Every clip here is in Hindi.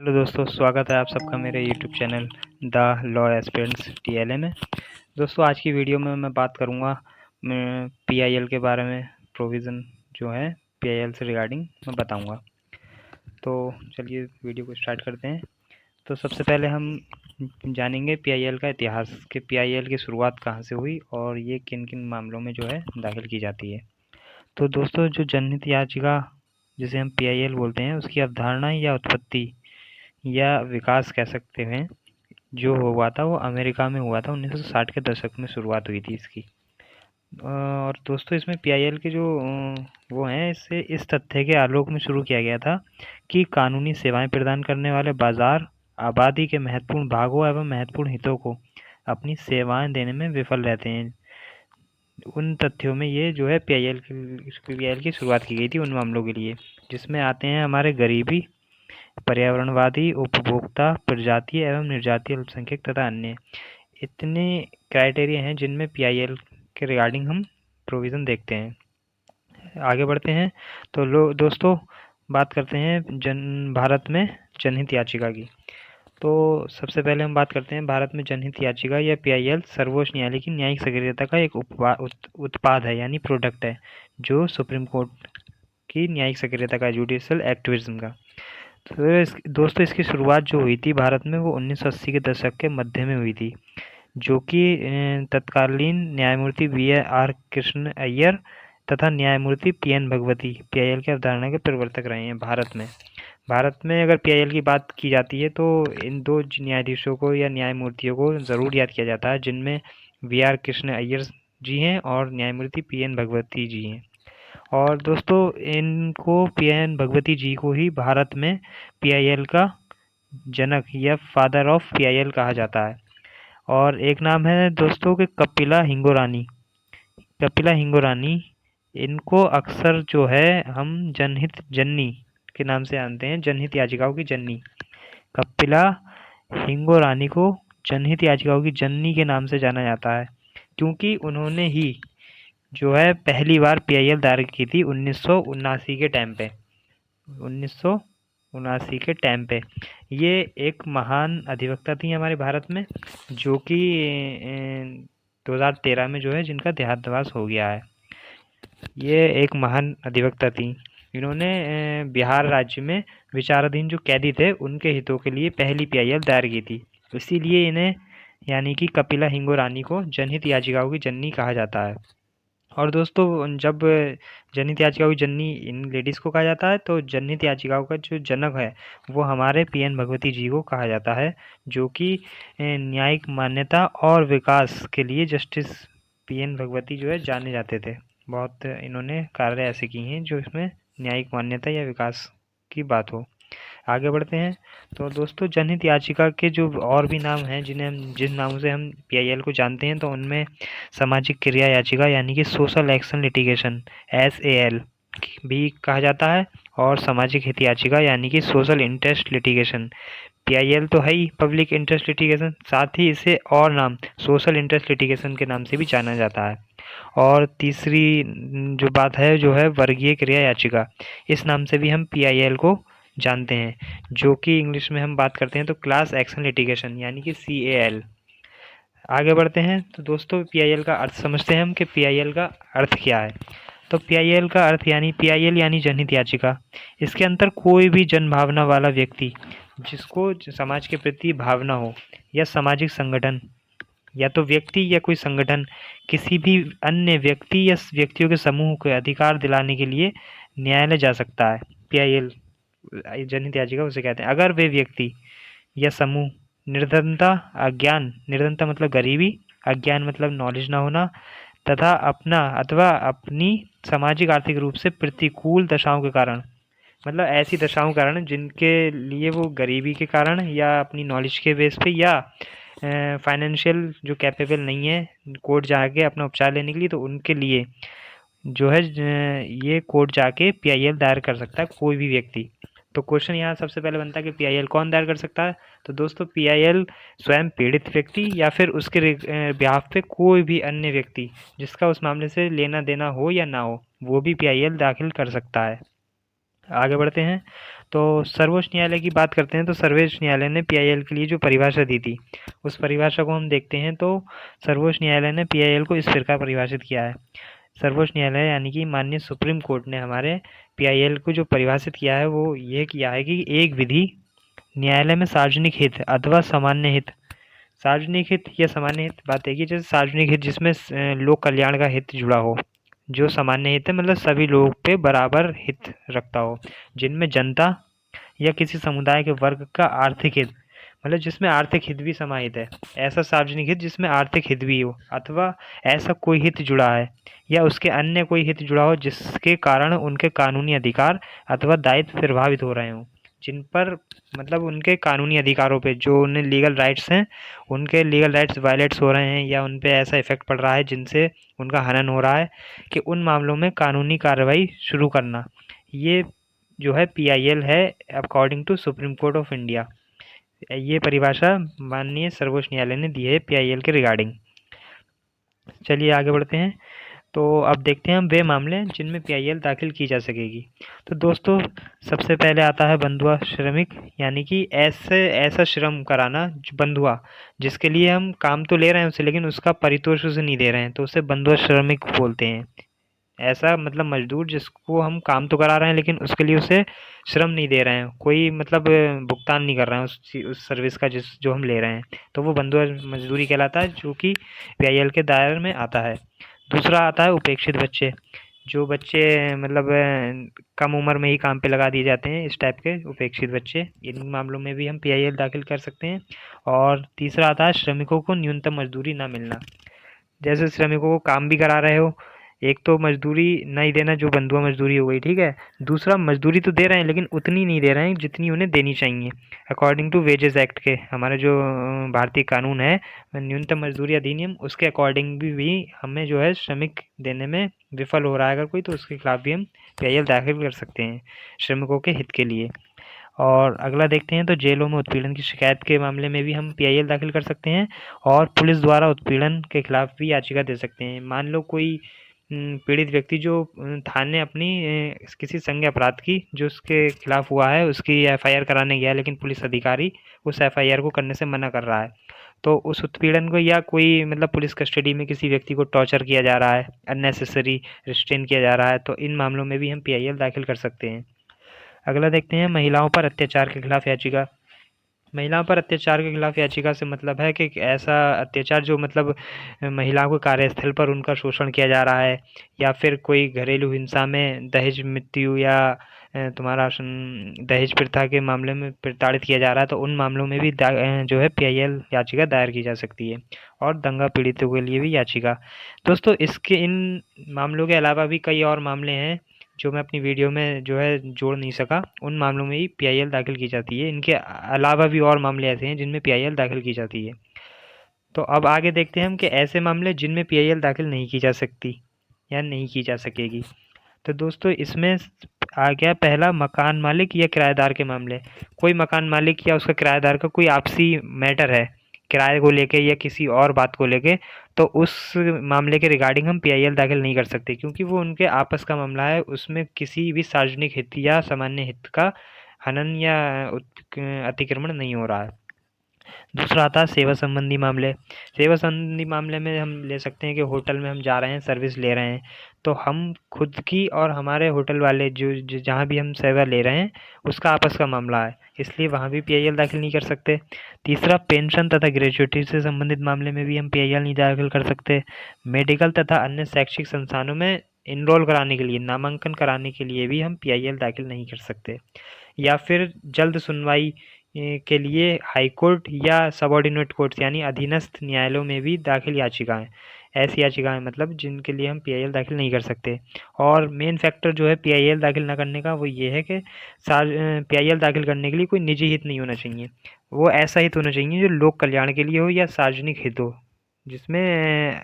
हेलो दोस्तों, स्वागत है आप सबका मेरे YouTube channel The Law Aspirants TLA में। दोस्तों, आज की वीडियो में मैं बात करूंगा पीआईएल के बारे में। प्रोविज़न जो है पीआईएल से रिगार्डिंग मैं बताऊंगा। तो चलिए वीडियो को स्टार्ट करते हैं। तो सबसे पहले हम जानेंगे पीआईएल का इतिहास कि पीआईएल की शुरुआत कहाँ से हुई और ये किन किन मामलों में जो है दाखिल की जाती है। तो दोस्तों, जो जनहित याचिका जिसे हम पीआईएल बोलते हैं, उसकी अवधारणा या उत्पत्ति या विकास कह सकते हैं, जो हुआ था वो अमेरिका में हुआ था। 1960 के दशक में शुरुआत हुई थी इसकी। और दोस्तों, इसमें पीआईएल के जो वो हैं, इससे इस तथ्य के आलोक में शुरू किया गया था कि कानूनी सेवाएं प्रदान करने वाले बाजार आबादी के महत्वपूर्ण भागों एवं महत्वपूर्ण हितों को अपनी सेवाएं देने में विफल रहते हैं। उन तथ्यों में ये जो है पीआईएल की शुरुआत की गई थी उन मामलों के लिए, जिसमें आते हैं हमारे गरीबी, पर्यावरणवादी, उपभोक्ता, प्रजातीय एवं निर्जातीय अल्पसंख्यक तथा अन्य। इतने क्राइटेरिया हैं जिनमें पीआईएल के रिगार्डिंग हम प्रोविज़न देखते हैं। आगे बढ़ते हैं। तो दोस्तों, बात करते हैं भारत में जनहित याचिका की। तो सबसे पहले हम बात करते हैं भारत में जनहित याचिका या पीआईएल सर्वोच्च न्यायालय की न्यायिक सक्रियता का एक उत्पाद है, यानी प्रोडक्ट है, जो सुप्रीम कोर्ट की न्यायिक सक्रियता का, जुडिशियल एक्टिविज्म का। तो दोस्तों, इसकी शुरुआत जो हुई थी भारत में वो 1980 के दशक के मध्य में हुई थी, जो कि तत्कालीन न्यायमूर्ति वी.आर. कृष्ण अय्यर तथा न्यायमूर्ति पी.एन. भगवती पीआईएल की अवधारणा के प्रवर्तक रहे हैं भारत में। भारत में अगर पीआईएल की बात की जाती है तो इन दो न्यायाधीशों को या न्यायमूर्तियों को ज़रूर याद किया जाता है, जिनमें वी.आर. कृष्ण अय्यर जी हैं और न्यायमूर्ति पी.एन. भगवती जी हैं। और दोस्तों, इनको पी.एन. भगवती जी को ही भारत में पीआईएल का जनक या फादर ऑफ पीआईएल कहा जाता है। और एक नाम है दोस्तों के कपिला हिंगोरानी। कपिला हिंगोरानी, इनको अक्सर जो है हम जनहित जननी के नाम से जानते हैं, जनहित याचिकाओं की जननी। कपिला हिंगोरानी को जनहित याचिकाओं की जननी के नाम से जाना जाता है, क्योंकि उन्होंने ही जो है पहली बार पीआईएल दायर की थी 1979 के टाइम पे। 1979 के टाइम पे ये एक महान अधिवक्ता थी हमारे भारत में, जो कि 2013 में जो है जिनका देहांतवास हो गया है। ये एक महान अधिवक्ता थी। इन्होंने बिहार राज्य में विचाराधीन जो कैदी थे उनके हितों के लिए पहली पीआईएल दायर की थी। इसीलिए इन्हें, यानी कि कपिला हिंगोरानी को जनहित याचिकाओं की जननी कहा जाता है। और दोस्तों, जब जनहित याचिकाओं की जननी इन लेडीज़ को कहा जाता है, तो जनहित याचिकाओं का जो जनक है वो हमारे पीएन भगवती जी को कहा जाता है, जो कि न्यायिक मान्यता और विकास के लिए जस्टिस पीएन भगवती जो है जाने जाते थे। बहुत इन्होंने कार्य ऐसे किए हैं जो इसमें न्यायिक मान्यता या विकास की बात हो। आगे बढ़ते हैं। तो दोस्तों, जनहित याचिका के जो और भी नाम हैं, जिन नामों से हम पीआईएल को जानते हैं, तो उनमें सामाजिक क्रिया याचिका यानी कि सोशल एक्शन लिटिगेशन एसएएल भी कहा जाता है, और सामाजिक हित याचिका यानी कि सोशल इंटरेस्ट लिटिगेशन। पीआईएल तो है ही पब्लिक इंटरेस्ट लिटिगेशन, साथ ही इसे और नाम सोशल इंटरेस्ट लिटिगेशन के नाम से भी जाना जाता है। और तीसरी जो बात है जो है वर्गीय क्रिया याचिका, इस नाम से भी हम पीआईएल को जानते हैं, जो कि इंग्लिश में हम बात करते हैं तो क्लास एक्शन लिटिगेशन यानी कि सीएएल। आगे बढ़ते हैं। तो दोस्तों, पीआईएल का अर्थ समझते हैं हम कि पीआईएल का अर्थ क्या है। तो पीआईएल का अर्थ यानी पीआईएल यानी जनहित याचिका। इसके अंतर कोई भी जनभावना वाला व्यक्ति जिसको समाज के प्रति भावना हो, या सामाजिक संगठन, या तो व्यक्ति या कोई संगठन किसी भी अन्य व्यक्ति या व्यक्तियों के समूह को अधिकार दिलाने के लिए न्यायालय जा सकता है। पीआईएल जनहित याचिका उसे कहते हैं। अगर वे व्यक्ति या समूह निर्धनता, अज्ञान, निर्धनता मतलब गरीबी, अज्ञान मतलब नॉलेज ना होना, तथा अपना अथवा अपनी सामाजिक आर्थिक रूप से प्रतिकूल दशाओं के कारण, मतलब ऐसी दशाओं के कारण जिनके लिए वो गरीबी के कारण या अपनी नॉलेज के बेस पे या फाइनेंशियल जो कैपेबल नहीं है कोर्ट जाके अपना उपचार लेने के लिए, तो उनके लिए जो है ये कोर्ट जाके पीआईएल दायर कर सकता है कोई भी व्यक्ति। तो क्वेश्चन यहाँ सबसे पहले बनता है कि पीआईएल कौन दायर कर सकता है। तो दोस्तों, पीआईएल स्वयं पीड़ित व्यक्ति या फिर उसके बिहाफ पे कोई भी अन्य व्यक्ति जिसका उस मामले से लेना देना हो या ना हो, वो भी पीआईएल दाखिल कर सकता है। आगे बढ़ते हैं। तो सर्वोच्च न्यायालय की बात करते हैं तो सर्वोच्च न्यायालय ने पीआईएल के लिए जो परिभाषा दी थी उस परिभाषा को हम देखते हैं तो सर्वोच्च न्यायालय ने पीआईएल को इस प्रकार परिभाषित किया है। सर्वोच्च न्यायालय यानी कि माननीय सुप्रीम कोर्ट ने हमारे पीआईएल को जो परिभाषित किया है वो ये किया है कि एक विधि न्यायालय में सार्वजनिक हित अथवा सामान्य हित, सार्वजनिक हित या सामान्य हित बात है कि जैसे सार्वजनिक हित जिसमें लोक कल्याण का हित जुड़ा हो, जो सामान्य हित है मतलब सभी लोगों पे बराबर हित रखता हो, जिनमें जनता या किसी समुदाय के वर्ग का आर्थिक हित मतलब जिसमें आर्थिक हित भी समाहित है, ऐसा सार्वजनिक हित जिसमें आर्थिक हित भी हो अथवा ऐसा कोई हित जुड़ा है या उसके अन्य कोई हित जुड़ा हो जिसके कारण उनके कानूनी अधिकार अथवा दायित्व प्रभावित हो रहे हों, जिन पर मतलब उनके कानूनी अधिकारों पे जो उन्हें लीगल राइट्स हैं उनके लीगल राइट्स वायलेट्स हो रहे हैं या उन पे ऐसा इफेक्ट पड़ रहा है जिनसे उनका हनन हो रहा है कि उन मामलों में कानूनी कार्रवाई शुरू करना, ये जो है पीआईएल है according to Supreme Court of India. ये परिभाषा माननीय सर्वोच्च न्यायालय ने दी है पीआईएल के रिगार्डिंग। चलिए आगे बढ़ते हैं। तो अब देखते हैं हम वे मामले जिनमें पीआईएल दाखिल की जा सकेगी। तो दोस्तों सबसे पहले आता है बंधुआ श्रमिक यानी कि ऐसा श्रम कराना बंधुआ जिसके लिए हम काम तो ले रहे हैं उससे लेकिन उसका परितोष उसे नहीं दे रहे हैं तो उसे बंधुआ श्रमिक बोलते हैं। ऐसा मतलब मजदूर जिसको हम काम तो करा रहे हैं लेकिन उसके लिए उसे श्रम नहीं दे रहे हैं, कोई मतलब भुगतान नहीं कर रहे हैं उस सर्विस का जो हम ले रहे हैं, तो वो बंधुआ मजदूरी कहलाता है जो कि पीआईएल के दायरे में आता है। दूसरा आता है उपेक्षित बच्चे, जो बच्चे मतलब कम उम्र में ही काम पे लगा दिए जाते हैं, इस टाइप के उपेक्षित बच्चे, इन मामलों में भी हम पीआईएल दाखिल कर सकते हैं। और तीसरा आता है श्रमिकों को न्यूनतम मजदूरी ना मिलना, जैसे श्रमिकों को काम भी करा रहे हो, एक तो मजदूरी नहीं देना जो बंधुआ मजदूरी हो गई, ठीक है, दूसरा मजदूरी तो दे रहे हैं लेकिन उतनी नहीं दे रहे हैं जितनी उन्हें देनी चाहिए अकॉर्डिंग टू वेजेस एक्ट के, हमारे जो भारतीय कानून है न्यूनतम मजदूरी अधिनियम उसके अकॉर्डिंग भी हमें जो है श्रमिक देने में विफल हो रहा है अगर कोई, तो उसके खिलाफ भी हम पीआईएल दाखिल कर सकते हैं श्रमिकों के हित के लिए। और अगला देखते हैं तो जेलों में उत्पीड़न की शिकायत के मामले में भी हम पीआईएल दाखिल कर सकते हैं और पुलिस द्वारा उत्पीड़न के खिलाफ भी याचिका दे सकते हैं। मान लो कोई पीड़ित व्यक्ति जो थाने अपनी किसी संज्ञेय अपराध की जो उसके खिलाफ हुआ है उसकी एफआईआर कराने गया लेकिन पुलिस अधिकारी उस एफआईआर को करने से मना कर रहा है, तो उस उत्पीड़न को या कोई मतलब पुलिस कस्टडी में किसी व्यक्ति को टॉर्चर किया जा रहा है, अननेसेसरी रिस्ट्रेन किया जा रहा है, तो इन मामलों में भी हम पीआईएल दाखिल कर सकते हैं। अगला देखते हैं महिलाओं पर अत्याचार के खिलाफ याचिका। महिलाओं पर अत्याचार के खिलाफ याचिका से मतलब है कि ऐसा अत्याचार जो मतलब महिलाओं को कार्यस्थल पर उनका शोषण किया जा रहा है या फिर कोई घरेलू हिंसा में दहेज मृत्यु या तुम्हारा दहेज प्रथा के मामले में प्रताड़ित किया जा रहा है, तो उन मामलों में भी जो है पीआईएल याचिका दायर की जा सकती है। और दंगा पीड़ितों के लिए भी याचिका। दोस्तों इसके इन मामलों के अलावा भी कई और मामले हैं जो मैं अपनी वीडियो में जो है जोड़ नहीं सका, उन मामलों में ही पीआईएल दाखिल की जाती है। इनके अलावा भी और मामले ऐसे हैं जिनमें पीआईएल दाखिल की जाती है। तो अब आगे देखते हैं हम कि ऐसे मामले जिनमें पीआईएल दाखिल नहीं की जा सकती या नहीं की जा सकेगी। तो दोस्तों इसमें आ गया पहला मकान मालिक या किराएदार के मामले। कोई मकान मालिक या उसका किराएदार का कोई आपसी मैटर है किराए को लेके या किसी और बात को लेके, तो उस मामले के रिगार्डिंग हम पीआईएल दाखिल नहीं कर सकते क्योंकि वो उनके आपस का मामला है, उसमें किसी भी सार्वजनिक हित या सामान्य हित का हनन या अतिक्रमण नहीं हो रहा है। दूसरा आता है सेवा संबंधी मामले। सेवा संबंधी मामले में हम ले सकते हैं कि होटल में हम जा रहे हैं, सर्विस ले रहे हैं, तो हम खुद की और हमारे होटल वाले जो जहाँ भी हम सेवा ले रहे हैं उसका आपस का मामला है, इसलिए वहाँ भी पीआईएल दाखिल नहीं कर सकते। तीसरा पेंशन तथा ग्रेच्युटी से संबंधित मामले में भी हम पीआईएल नहीं दाखिल कर सकते। मेडिकल तथा अन्य शैक्षिक संस्थानों में इनरोल कराने के लिए, नामांकन कराने के लिए भी हम पीआईएल दाखिल नहीं कर सकते। या फिर जल्द सुनवाई के लिए हाई कोर्ट या सबऑर्डिनेट कोर्ट्स यानी अधीनस्थ न्यायालयों में भी दाखिल याचिकाएं, ऐसी याचिकाएं मतलब जिनके लिए हम पीआईएल दाखिल नहीं कर सकते। और मेन फैक्टर जो है पीआईएल दाखिल न करने का वो ये है कि पीआईएल दाखिल करने के लिए कोई निजी हित नहीं होना चाहिए, वो ऐसा हित होना चाहिए जो लोक कल्याण के लिए हो या सार्वजनिक हित हो, जिसमें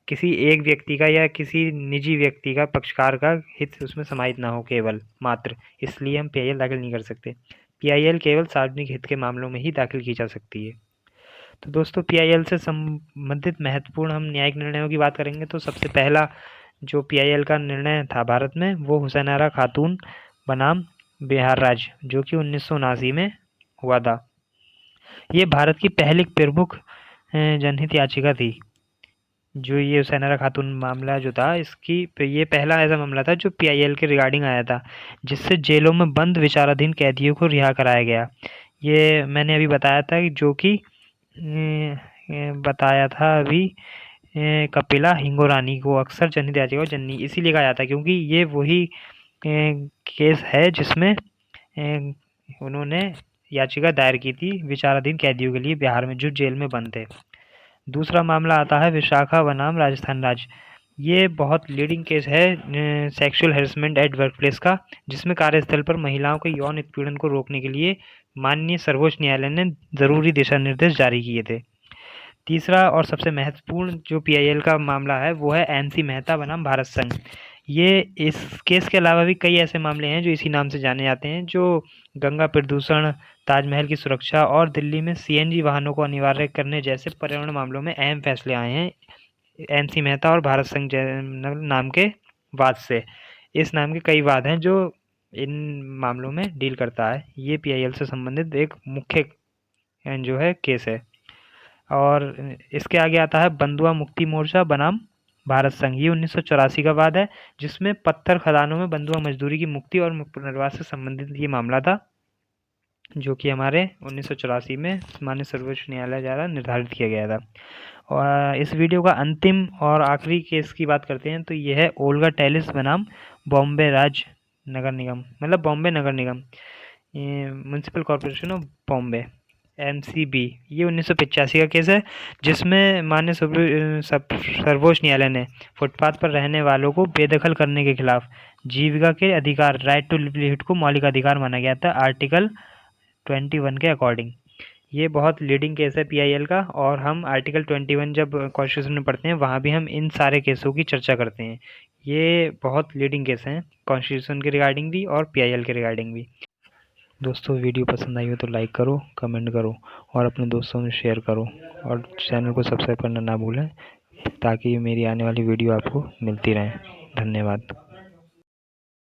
किसी एक व्यक्ति का या किसी निजी व्यक्ति का पक्षकार का हित उसमें समाहित ना हो केवल मात्र, इसलिए हम पीआईएल दाखिल नहीं कर सकते। पीआईएल केवल सार्वजनिक हित के मामलों में ही दाखिल की जा सकती है। तो दोस्तों पीआईएल से संबंधित महत्वपूर्ण हम न्यायिक निर्णयों की बात करेंगे तो सबसे पहला जो पीआईएल का निर्णय था भारत में वो हुसैन आरा खातून बनाम बिहार राज्य, जो कि 1979 में हुआ था। ये भारत की पहली प्रमुख जनहित याचिका थी। जो ये हुसैनारा खातून मामला जो था, इसकी ये पहला ऐसा मामला था जो पीआईएल के रिगार्डिंग आया था, जिससे जेलों में बंद विचाराधीन कैदियों को रिहा कराया गया। ये मैंने अभी बताया था कि जो कि बताया था अभी कपिला हिंगोरानी को अक्सर जनहित याचिका जन्नी इसीलिए कहा जाता है क्योंकि ये वही केस है जिसमें उन्होंने याचिका दायर की थी विचाराधीन कैदियों के लिए बिहार में जो जेल में बंद थे। दूसरा मामला आता है विशाखा बनाम राजस्थान राज्य। ये बहुत लीडिंग केस है सेक्सुअल हैरेसमेंट एट वर्कप्लेस का, जिसमें कार्यस्थल पर महिलाओं के यौन उत्पीड़न को रोकने के लिए माननीय सर्वोच्च न्यायालय ने जरूरी दिशा निर्देश जारी किए थे। तीसरा और सबसे महत्वपूर्ण जो पीआईएल का मामला है वो है एमसी मेहता बनाम भारत संघ। ये इस केस के अलावा भी कई ऐसे मामले हैं जो इसी नाम से जाने जाते हैं, जो गंगा प्रदूषण, ताजमहल की सुरक्षा और दिल्ली में सीएनजी वाहनों को अनिवार्य करने जैसे पर्यावरण मामलों में अहम फैसले आए हैं एमसी मेहता और भारत संघ नाम के वाद से। इस नाम के कई वाद हैं जो इन मामलों में डील करता है। ये पीआईएल से संबंधित एक मुख्य जो है केस है। और इसके आगे आता है बंधुआ मुक्ति मोर्चा बनाम भारत संघ। ये 1984 का वाद है, जिसमें पत्थर खदानों में बंधुआ मजदूरी की मुक्ति और पुनर्वास से संबंधित ये मामला था, जो कि हमारे 1984 में माननीय सर्वोच्च न्यायालय द्वारा निर्धारित किया गया था। और इस वीडियो का अंतिम और आखिरी केस की बात करते हैं तो यह है ओल्गा टेलिस बनाम बॉम्बे राज्य नगर निगम, मतलब बॉम्बे नगर निगम, municipal corporation of Bombay, MCB. ये 1985 का केस है, जिसमें माननीय सर्वोच्च न्यायालय ने फुटपाथ पर रहने वालों को बेदखल करने के खिलाफ जीविका के अधिकार, राइट टू लिवलीहुड को मौलिक अधिकार माना गया था आर्टिकल 21 के अकॉर्डिंग। ये बहुत लीडिंग केस है पीआईएल का, और हम आर्टिकल 21 जब कॉन्स्टिट्यूशन में पढ़ते हैं वहाँ भी हम इन सारे केसों की चर्चा करते हैं। ये बहुत लीडिंग केस हैं कॉन्स्टिट्यूशन के रिगार्डिंग भी और पीआईएल के रिगार्डिंग भी। दोस्तों वीडियो पसंद आई हो तो लाइक करो, कमेंट करो और अपने दोस्तों में शेयर करो, और चैनल को सब्सक्राइब करना ना भूलें ताकि मेरी आने वाली वीडियो आपको मिलती रहे। धन्यवाद।